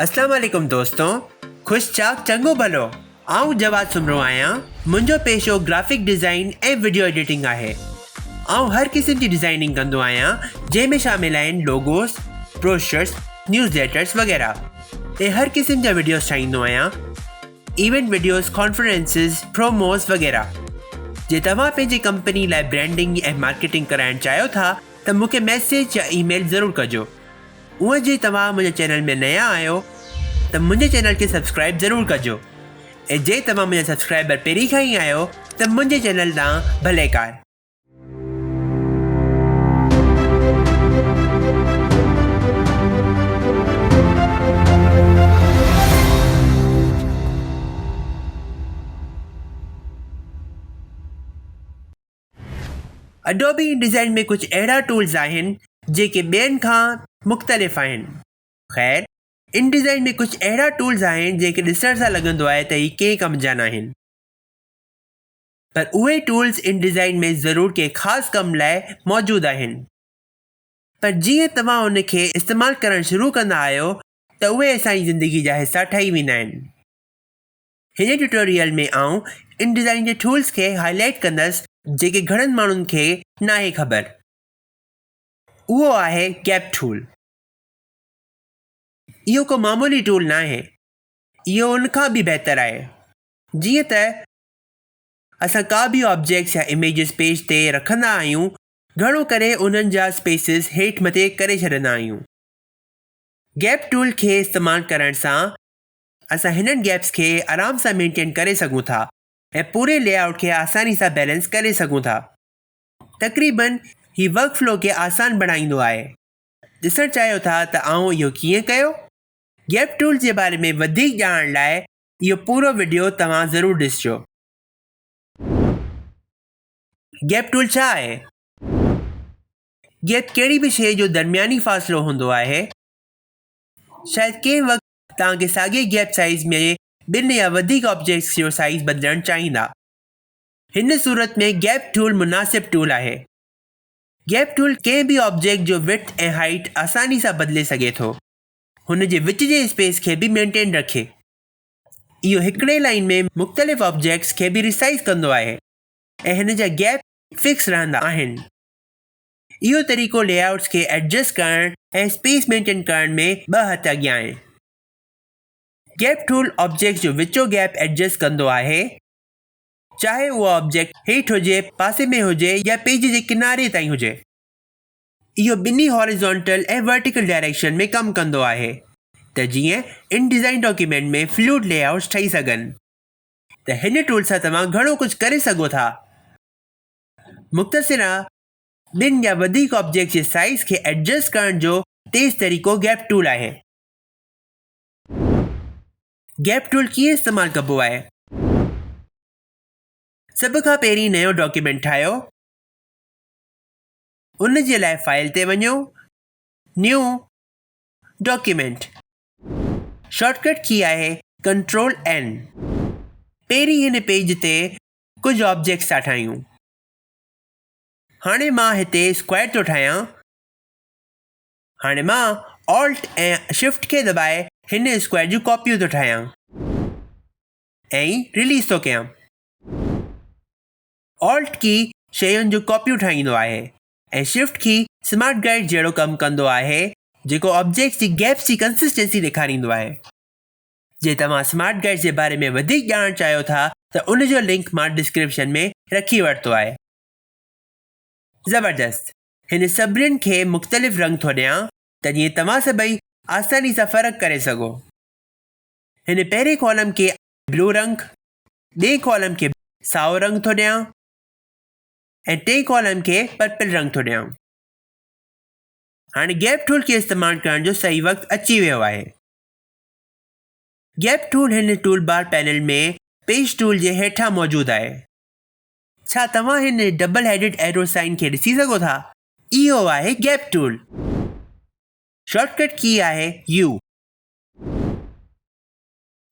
अस्सलाम वालेकुम दोस्तों, खुश चाक चंगो भलो। आऊं जवाब सुन रहा आहियां। मुंहिंजो पेशो ग्राफिक डिज़ाइन ऐं वीडियो एडिटिंग आहे। आऊं हर क़िस्म जी डिज़ाइनिंग कंदो आहियां, जंहिंमें शामिल आहिनि लोगोस, ब्रोशर्स, न्यूज़लेटर्स वग़ैरह। ऐं हर क़िस्म जा वीडियोस ठाहींदो आहियां, इवेंट वीडियोस, कॉन्फ्रेंसिस, प्रोमोस वग़ैरह। जे तव्हां पंहिंजी कंपनी लाइ ब्रांडिंग ऐं मार्केटिंग कराइणु चाहियो था त मूंखे मैसेज या ईमेल ज़रूरु कजो। उहे जे तव्हां मुंहिंजे चैनल में नया आहियो त मुंहिंजे चैनल खे सब्सक्राइब ज़रूरु कजो। ऐं जे तव्हां मुंहिंजा सब्सक्राइबर पहिरीं खां ई आहियो त मुंहिंजे चैनल ॾांहुं भलेकार। अडोबी InDesign में कुछ अहिड़ा टूल्स आहिनि जेके ॿियनि खां मुख़्तलिफ़ आहिनि। ख़ैर, InDesign में कुछ अहिड़ा टूल्स आहिनि जेके ॾिसण सां लॻंदो आहे त ही कंहिं कम जा न आहिनि, पर उहे टूल्स InDesign में ज़रूरु कंहिं ख़ासि कम लाइ मौजूदु आहिनि। पर जीअं तव्हां उन खे इस्तेमालु करणु शुरू कंदा आहियो त उहे असांजी ज़िंदगी जा हिसा ठही वेंदा आहिनि। हिन ट्यूटोरियल में आऊं InDesign जे टूल्स खे हाईलाइट कंदसि जेके घणनि माण्हुनि खे नाहे ख़बर। उहो आहे गैप टूल। इहो को मामूली टूल न आहे, इहो उन खां बि बहितर आहे। जीअं त असां का बि ऑब्जेक्ट्स या इमेजिस पेज ते रखंदा आहियूं, घणो करे उन्हनि जा स्पेसिस हेठि मथे करे छॾंदा आहियूं। गैप टूल खे इस्तेमालु करण सां असां हिननि गैप्स खे आराम सां मेंटेन करे सघूं था ऐं पूरे लेआउट खे आसानी सां बैलेंस करे सघूं था। तक़रीबन ही वर्क फ्लो खे आसान बणाईंदो आहे। ॾिसणु चाहियो था त आऊं इहो कीअं कयो? गैप टूल जे बारे में वधीक ॼाणण लाइ इहो पूरो वीडियो तव्हां ज़रूरु ॾिसिजो। गैप टूल छा आहे? गैप कहिड़ी बि शइ जो दरमियानी फ़ासिलो हूंदो आहे। शायदि कंहिं वक़्तु तव्हांखे साॻिए गैप साइज़ में ॿिनि या वधीक ऑब्जेक्ट्स जो साइज़ बदिलणु चाहींदा। हिन सूरत में गैप टूल मुनासिब टूल आहे। गैप टूल कंहिं बि ऑब्जेक्ट जो विड्थ ऐं हाइट आसानी सां बदिले सघे थो, हुन जे विच जे स्पेस खे बि मेंटेन रखे। इहो हिकिड़े लाइन में मुख़्तलिफ़ ऑब्जेक्ट्स खे बि रिसाइज़ कंदो आहे ऐं हिन जा गैप फिक्स रहंदा आहिनि। इहो तरीक़ो लेआउट्स खे एडजस्ट करण ऐं स्पेस मेंटेन करण में 2 हथ अॻियां आहे। गैप टूल ऑब्जेक्ट जो विचो गैप एडजस्ट कंदो आहे, चाहे उहो ऑब्जेक्ट हेठि हुजे, पासे में हुजे या पेज जे किनारे ताईं हुजे। इहो ॿिन्ही हॉरिज़ॉन्टल ऐं वर्टिकल डायरेक्शन में कमु कंदो आहे त जीअं InDesign डॉक्यूमेंट में फ्लूइड लेआउट्स ठही सघनि। त हिन टूल सां तव्हां घणो कुझु करे सघो था। मुख़्तसिरा 2 या वधीक ऑब्जेक्ट जे साइज़ खे एडजस्ट करण जो तेज़ तरीक़ो गैप टूल आहे। गैप टूल कीअं इस्तेमालु कबो आहे? सभ खां पहिरीं नयो डॉक्यूमेंट ठाहियो। उन जे लाइ फाइल ते वञो, न्यू डॉक्यूमेंट। शॉर्टकट की आहे Ctrl+N। पहिरीं हिन पेज ते कुझु ऑब्जेक्ट्स था ठाहियूं। हाणे मां हिते स्क्वायर थो ठाहियां। हाणे मां ऑल्ट ऐं शिफ्ट खे दॿाए हिन स्क्वायर जूं कॉपियूं थो ठाहियां ऐं रिलीज़ थो कयां। ऑल्ट की शयुनि जूं कॉपियूं ठाहींदो आहे ऐं शिफ्ट की स्मार्ट गाइड जहिड़ो कमु कंदो आहे, जेको ऑब्जेक्ट्स जी गैप्स जी कंसिस्टेंसी ॾेखारींदो आहे। जे तव्हां स्मार्ट गाइड जे बारे में वधीक ॼाणणु चाहियो था त उन जो लिंक मां डिस्क्रिप्शन में रखी वरितो आहे। ज़बरदस्त। हिन सभिनीनि खे मुख़्तलिफ़ रंग थो ॾियां त जीअं तव्हां सभई आसानी सां फ़र्क़ु करे सघो। हिन पहिरें कॉलम खे ब्लू रंग, ॿिए कॉलम खे साओ रंग थो ॾियां ऐं टे कॉलम खे पर्पल रंग थो ॾियां। हाणे गैप टूल खे इस्तेमालु करण जो सही वक़्तु अची वियो आहे। गैप टूल हिन टूल बार पैनल में पेज टूल जे हेठां मौजूदु आहे। छा तव्हां हिन डबल हेडेड एरो साइन खे ॾिसी सघो था? इहो आहे गैप टूल। शॉर्टकट की आहे U।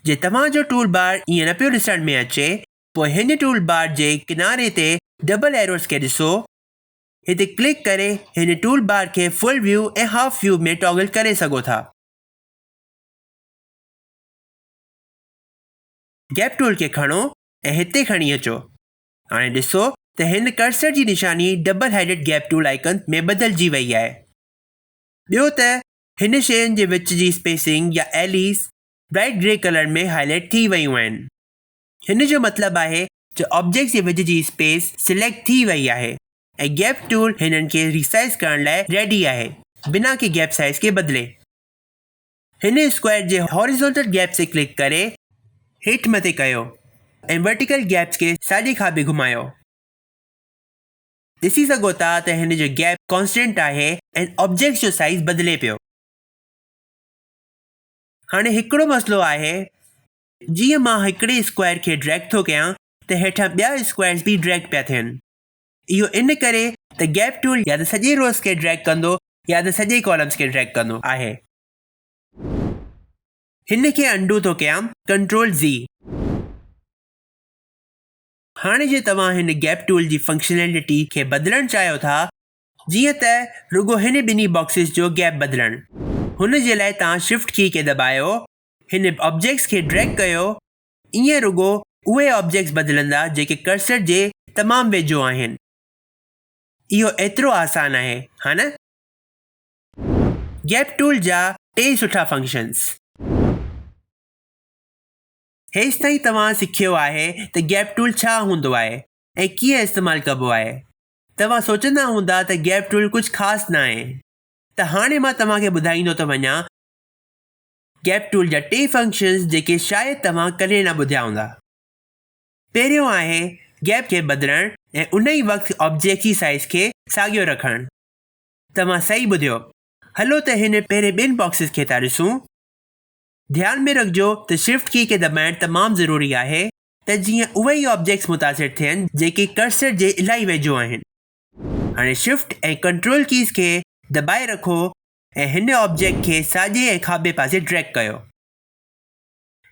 जे तव्हांजो टूल बार ईअं न पियो ॾिसण में अचे, पोइ हिन टूल बार जे किनारे ते डबल एरोस खे ॾिसो हिते क्लिक करे हिन टूल बार खे फुल व्यू ऐं हाफ व्यू में टॉगल करे सघो था। गैप टूल खे खणो ऐं हिते खणी अचो। हाणे ॾिसो त हिन कर्सर जी निशानी double headed gap tool icon में बदिलजी वई आहे। ॿियो त हिन शयुनि जे विच जी स्पेसिंग या एलीस ब्राइट ग्रे कलर में हाईलाइट थी वयूं आहिनि। हिन जो मतिलबु आहे त ऑब्जेक्ट्स जे विच जी स्पेस सिलेक्ट थी वई आहे ऐं गैप टूल हिननि खे रिसाइज़ करण लाइ रेडी आहे बिना के गैप साइज़ खे बदिले। हिन स्क्वायर जे हॉरिज़ॉन्टल गैप से क्लिक करे हेठि मथे कयो ऐं वर्टिकल गैप्स खे साॼे खाॿे घुमायो। ॾिसी सघो था त हिन जो गैप कॉन्स्टेंट आहे ऐं ऑब्जेक्ट्स जो साइज़ बदिले पियो। हाणे हिकिड़ो मसइलो आहे, जीअं मां हिकिड़े स्क्वायर खे ड्रैग थो कयां त हेठां ॿिया स्क्वायर्स बि ड्रैग पिया थियनि। इहो इन करे त गैप टूल या त सॼे रोज़ खे ड्रैग कंदो या त सॼे कॉलम्स खे ड्रैग कंदो आहे। हिन खे अंडू थो कयां Ctrl+Z। हाणे जे तव्हां हिन गैप टूल जी फंक्शनैलिटी खे बदिलणु चाहियो था, जीअं त रुगो हिन ॿिन्ही बॉक्सिस जो गैप बदिलणु, हुन जे लाइ तव्हां शिफ्ट की खे दॿायो, हिन ऑब्जेक्ट्स खे ड्रैग कयो। ईअं रुगो उहे ऑब्जेक्ट्स बदिलंदा जेके कर्सर जे तमामु वेझो आहिनि। इहो एतिरो आसान आहे, हा न? गैप टूल जा 3 सुठा फंक्शन्स। हेसि ताईं तव्हां सिखियो आहे त गैप टूल छा हूंदो आहे ऐं कीअं इस्तेमालु कबो आहे। तव्हां सोचंदा हूंदा त गैप टूल कुझु ख़ासि न आहे, त हाणे मां तव्हांखे ॿुधाईंदो थो वञा गैप टूल जा 3 फंक्शन्स जेके शायदि तव्हां कॾहिं न ॿुधिया हूंदा। पहिरियों आहे गैप खे बदिलणु ऐं उन ई वक़्तु ऑब्जेक्ट जी साइज़ खे साॻियो रखणु। तव्हां सही ॿुधियो। हलो त हिन पहिरें 2 बॉक्सिस खे था ॾिसूं। ध्यान में रखिजो त शिफ्ट की खे दॿाइणु तमामु ज़रूरी आहे त जीअं उहे ई ऑब्जेक्ट्स मुतासिर थियनि जेके कर्सर जे इलाही वेझो आहिनि। हाणे शिफ्ट ऐं कंट्रोल कीज़ खे दॿाए रखो ऐं हिन ऑब्जेक्ट खे साॼे ऐं खाॿे पासे ड्रैग कयो।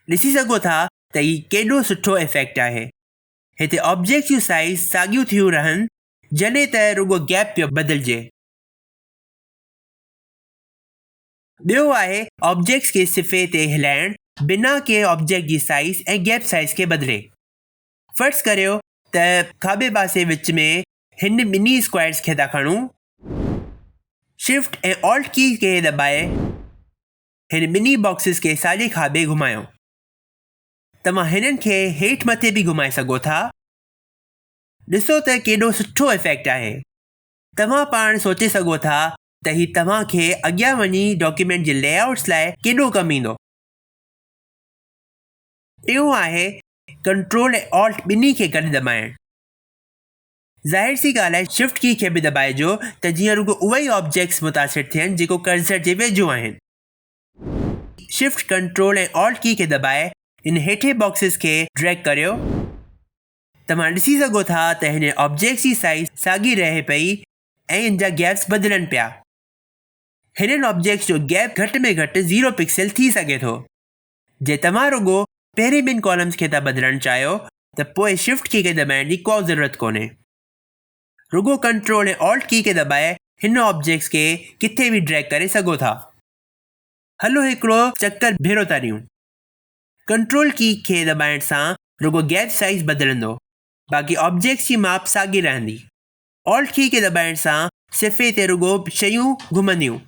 ॾिसी सघो था त हीउ केॾो सुठो इफेक्ट आहे। हिते ऑब्जेक्ट जूं साइज़ साॻियूं थियूं रहनि जॾहिं त रुगो गैप पियो बदिलिजे। ॿियो आहे ऑब्जेक्ट्स खे सिफ़े ते हिलाइणु बिना के ऑब्जेक्ट जी साइज़ ऐं गैप साइज़ खे बदिले। फ़र्ज़ करियो त खाॿे पासे विच में हिन ॿिन्ही स्क्वायर्स खे था खणूं। शिफ्ट ऐं ऑल्ट की खे दॿाए हिन ॿिन्ही बॉक्सिस खे साॼे खाॿे घुमायो। तव्हां हिननि खे हेठि मथे बि घुमाए सघो था। ॾिसो त केॾो सुठो इफेक्ट आहे। तव्हां पाण सोचे सघो था त हीउ तव्हांखे अॻियां वञी डॉक्यूमेंट जे लेआउट्स लाइ केॾो कमु ईंदो। टियों आहे कंट्रोल ऐं ऑल्ट ॿिन्ही खे गॾु दॿाइणु। ज़ाहिर सी ॻाल्हि आहे शिफ्ट की खे बि दॿाइजो त जीअं रुगो उहे ई ऑब्जेक्ट्स मुतासिर थियनि जेको कर्सर जे वेझो आहिनि। शिफ्ट कंट्रोल ऐं ऑल्ट की खे दॿाए हिन हेठे बॉक्सिस खे ड्रैग करियो। तव्हां ॾिसी सघो था त हिन ऑब्जेक्ट्स जी साइज़ साॻी रहे पई ऐं इन जा गैप्स बदिलनि पिया। हिननि ऑब्जेक्ट्स जो गैप घटि में घटि 0 पिक्सल थी सघे थो। जे तव्हां रुगो पहिरें 2 कॉलम्स खे था बदिलणु चाहियो त पोइ शिफ्ट की खे दॿाइण जी को ज़रूरत कोन्हे। रुगो कंट्रोल ऐं ऑल्ट की खे दॿाए हिन ऑब्जेक्ट्स खे किथे बि ड्रैग करे सघो था। हलो हिकिड़ो चकर भेरो था ॾियूं। कंट्रोल की खे दॿाइण सां रुगो गैप साइज़ बदिलंदो, बाक़ी ऑब्जेक्ट्स जी माप साॻी रहंदी। ऑल्ट की खे दॿाइण सां सिफ़े ते रुगो शयूं घुमंदियूं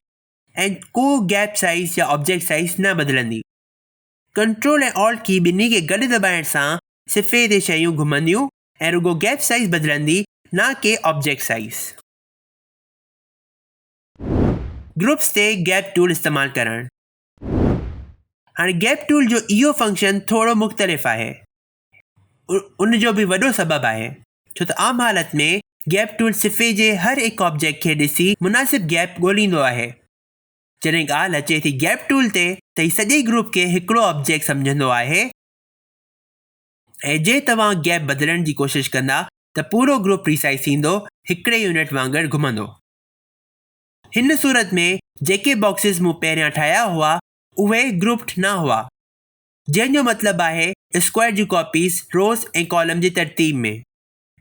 ऐं को गैप साइज़ या ऑब्जेक्ट साइज़ न बदिलंदी। कंट्रोल ऐं ऑल्ट की ॿिन्ही खे गॾु दॿाइण सां सिफ़े ते शयूं घुमंदियूं ऐं रुगो गैप साइज़ बदिलंदी, न के ऑब्जेक्ट साइज़। ग्रुप्स ते गैप टूल इस्तेमालु करणु। हाणे गैप टूल जो इहो फंक्शन थोरो मुख़्तलिफ़ आहे। उन जो बि वॾो सबबु आहे छो त आम हालत में गैप टूल सिफ़े जे हर हिकु ऑब्जेक्ट खे ॾिसी मुनासिब गैप ॻोल्हींदो आहे। जॾहिं ॻाल्हि अचे थी गैप टूल ते त हीउ सॼे ग्रुप खे हिकिड़ो ऑब्जेक्ट सम्झंदो आहे ऐं जे तव्हां गैप बदिलण जी कोशिशि कंदा त पूरो ग्रुप रिसाइज़ थींदो, हिकिड़े यूनिट वांगुरु घुमंदो। हिन सूरत में जेके बॉक्सिस मूं पहिरियां ठाहिया हुआ उहे ग्रुप्ड न हुआ, जंहिंजो मतिलबु आहे स्क्वायर जी कॉपीज़ रोज़ ऐं कॉलम जी तरतीब में।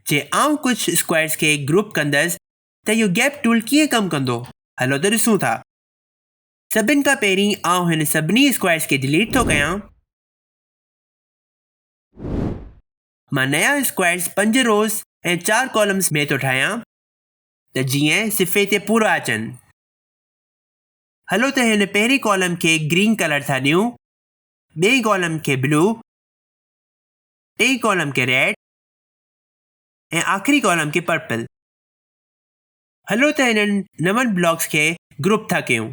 जे आउं कुझु स्क्वायर्स खे ग्रुप कंदसि त इहो गैप टूल कीअं कमु कंदो। हलो त ॾिसूं था। सभिनि खां पहिरीं आउं हिन सभिनी स्क्वायर्स खे डिलीट थो कयां। मां नया स्क्वायर्स 5 रोज़ ऐं 4 कॉलम्स में थो ठाहियां त जीअं सिफ़े ते पूरा अचनि। हलो त हिन पहिरीं कॉलम खे ग्रीन कलर था ॾियूं, ॿिए कॉलम खे ब्लू, टे कॉलम खे रेड ऐं आख़िरी कॉलम खे पर्पल। हलो त हिननि नवनि ब्लॉक्स खे ग्रुप था कयूं।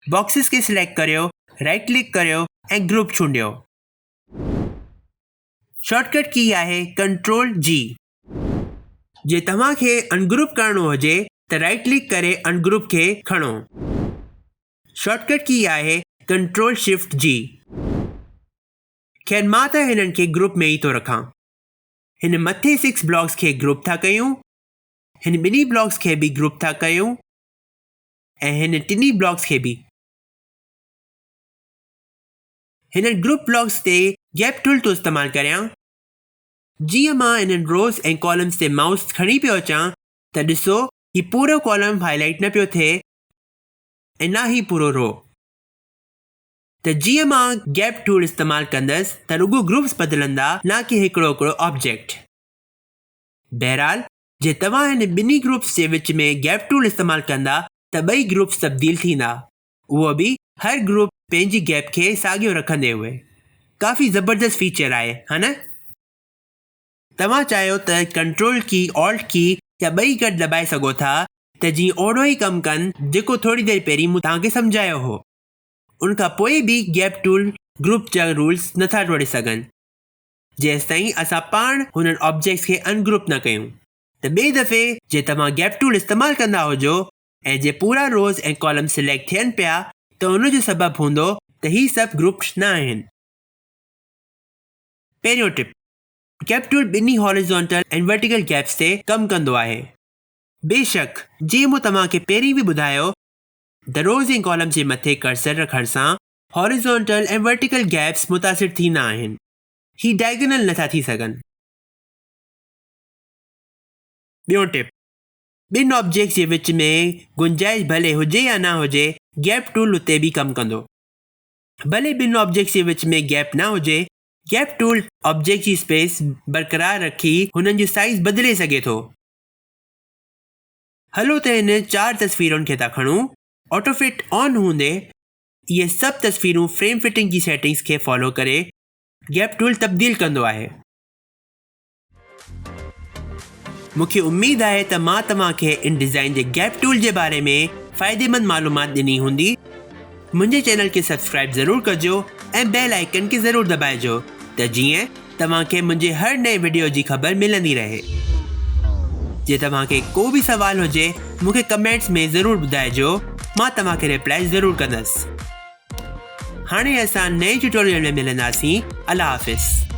बॉक्सिस खे सिलेक्ट करियो, राइट क्लिक करियो ऐं ग्रुप चूंडियो। शॉर्टकट की आहे Ctrl+G। जे तव्हांखे अनग्रुप करणो हुजे त राइट क्लिक करे अनग्रुप खे खणो। शॉर्टकट की आहे Ctrl+Shift+G। खैर मां त हिननि खे ग्रुप में ई थो रखां। हिन मथे 6 ब्लॉक्स खे ग्रुप था कयूं, हिन ॿिनी ब्लॉक्स खे बि ग्रुप था कयूं ऐं हिन टिनी ब्लॉक्स खे बि। हिन ग्रुप ब्लॉक्स ते गैप टूल तो इस्तेमाल करियां। जीअं मां हिननि रोज़ ऐं कॉलम्स ते माउस खणी पियो अचां त ॾिसो ही पूरो कॉलम हाईलाइट न पियो थिए ऐं ना ही पूरो रो। त जीअं मां गैप टूल इस्तेमाल कंदसि त रुगो ग्रुप्स बदिलंदा, ना कि हिकिड़ो ऑब्जेक्ट। बहरहाल जे तव्हां हिन ॿिनी ग्रुप्स जे विच में गैप टूल इस्तेमाल कंदा त ॿई ग्रुप्स तब्दील थींदा, उहो बि हर ग्रुप पंहिंजी गैप खे साॻियो रखंदे हुए। काफ़ी ज़बरदस्त फीचर आहे, हा न? तव्हां चाहियो त कंट्रोल की, ऑल्ट की या ॿई गॾु दॿाए सघो था त जीअं ओड़ो ई कमु कनि जेको थोरी देरि पहिरीं मूं तव्हांखे सम्झायो हो। उन खां पोइ बि गैप टूल ग्रुप जा रूल्स नथा टोड़े सघनि जेसि ताईं असां पाण हुननि ऑब्जेक्ट्स खे अनग्रुप न कयूं। त ॿिए दफ़े जे तव्हां गैप टूल इस्तेमाल कंदा हुजो ऐं जे पूरा रोज़ ऐं कॉलम सिलेक्ट थियनि पिया त उनजो सबबु हूंदो त ही सभु ग्रुप्स न आहिनि। पहिरियों टिप, गैप टूल ॿिनी हॉरिज़ॉन्टल ऐं वर्टिकल गैप्स ते कमु कंदो आहे। बेशक जीअं मूं तव्हांखे पहिरीं बि ॿुधायो त रोज़ ऐं कॉलम जे मथे कर्सर रखण सां हॉरिज़ॉन्टल ऐं वर्टिकल गैप्स मुतासिर थींदा आहिनि। ही डायगोनल नथा थी सघनि। ॿियों टिप, ॿिनि ऑब्जेक्ट्स जे विच में गुंजाइश भले हुजे या न हुजे, गैप टूल उते बि कमु कंदो। भले ॿिनि ऑब्जेक्ट्स जे विच में गैप न हुजे, गैप टूल ऑब्जेक्ट जी स्पेस बरक़रार रखी हुननि जी साइज़ बदिले सघे थो। हलो त हिन 4 तस्वीरुनि खे था खणूं। ऑटोफिट ऑन हूंदे इहे सभु तस्वीरूं फ्रेम फिटिंग जी सेटिंग्स खे फॉलो करे गैप टूल तब्दील कंदो आहे। मूंखे उम्मीद आहे त मां तव्हांखे इन डिज़ाइन जे गैप टूल जे बारे में फ़ाइदेमंद मालूमात ॾिनी हूंदी। मुंहिंजे चैनल खे सब्सक्राइब ज़रूरु कजो ऐं बेल आइकन खे ज़रूरु दॿाइजो त जीअं तव्हांखे मुंहिंजे हर नए वीडियो जी ख़बर मिलंदी रहे। जे तव्हांखे को बि सवाल हुजे मूंखे कमेंट्स में ज़रूरु ॿुधाइजो, मां तव्हांखे रिप्लाई ज़रूरु कंदसि। हाणे असां नए ट्यूटोरियल में मिलंदासीं। अल्लाह हाफ़िज़।